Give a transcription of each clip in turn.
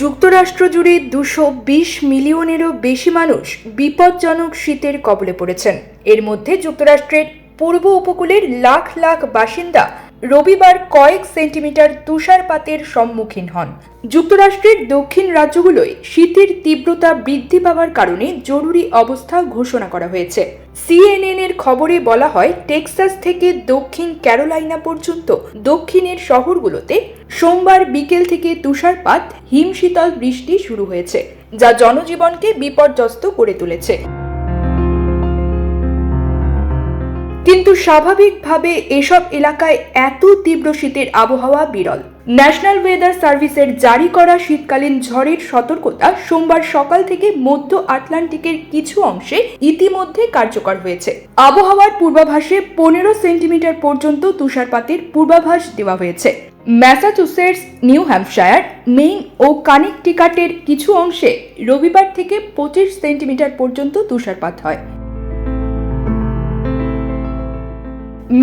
যুক্তরাষ্ট্র জুড়ে 220 মিলিয়নেরও বেশি মানুষ বিপজ্জনক শীতের কবলে পড়েছেন। এর মধ্যে যুক্তরাষ্ট্রের পূর্ব উপকূলের লাখ লাখ বাসিন্দা রবিবার কয়েক সেন্টিমিটার তুষারপাতের সম্মুখীন হন। যুক্তরাষ্ট্রের দক্ষিণ রাজ্যগুলোয় শীতের তীব্রতা বৃদ্ধি পাওয়ার কারণে জরুরি অবস্থা ঘোষণা করা হয়েছে। CNN এর খবরে বলা হয়, টেক্সাস থেকে দক্ষিণ ক্যারোলাইনা পর্যন্ত দক্ষিণের শহরগুলোতে সোমবার বিকেল থেকে তুষারপাত, হিমশীতল বৃষ্টি শুরু হয়েছে, যা জনজীবনকে বিপর্যস্ত করে তুলেছে। কিন্তু স্বাভাবিকভাবে এসব এলাকায় এত তীব্র শীতের আবহাওয়া বিরল। ন্যাশনাল ওয়েদার সার্ভিসের জারি করা শীতকালীন ঝড়ের সতর্কতা সোমবার সকাল থেকে মধ্য আটলান্টিকের কিছু অংশে ইতিমধ্যে কার্যকর হয়েছে। আবহাওয়ার পূর্বাভাসে 15 সেন্টিমিটার পর্যন্ত তুষারপাতের পূর্বাভাস দেওয়া হয়েছে। ম্যাসাচুসেটস, নিউ হ্যাম্পশায়ার, মেইন ও কানেকটিকাটের কিছু অংশে রবিবার থেকে 25 সেন্টিমিটার পর্যন্ত তুষারপাত হয়।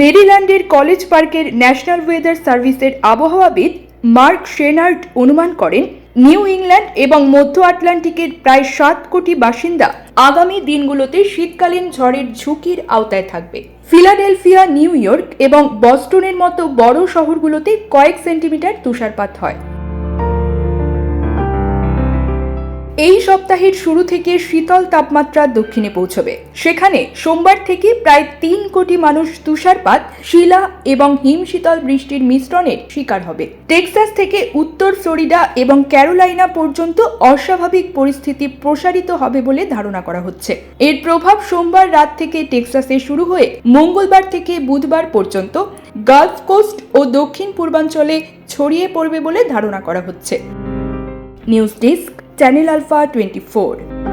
মেরিল্যান্ডের কলেজ পার্কের ন্যাশনাল ওয়েদার সার্ভিসের আবহাওয়াবিদ মার্ক শেনার্ড অনুমান করেন, নিউ ইংল্যান্ড এবং মধ্য আটলান্টিকের প্রায় 7 কোটি বাসিন্দা আগামী দিনগুলোতে শীতকালীন ঝড়ের ঝুঁকির আওতায় থাকবে। ফিলাডেলফিয়া, নিউ ইয়র্ক এবং বস্টনের মতো বড় শহরগুলোতে কয়েক সেন্টিমিটার তুষারপাত হয়। এই সপ্তাহের শুরু থেকে শীতল তাপমাত্রা দক্ষিণে পৌঁছবে। সেখানে সোমবার থেকে প্রায় 3 কোটি মানুষ তুষারপাত, শিলা এবং হিমশীতল বৃষ্টির মিশ্রণের শিকার হবে। টেক্সাস থেকে উত্তর ফ্লোরিডা এবং ক্যারোলাইনা পর্যন্ত অস্বাভাবিক পরিস্থিতি প্রসারিত হবে বলে ধারণা করা হচ্ছে। এর প্রভাব সোমবার রাত থেকে টেক্সাসে শুরু হয়ে মঙ্গলবার থেকে বুধবার পর্যন্ত গালফ কোস্ট ও দক্ষিণ পূর্বাঞ্চলে ছড়িয়ে পড়বে বলে ধারণা করা হচ্ছে। News desk, channel alpha 24।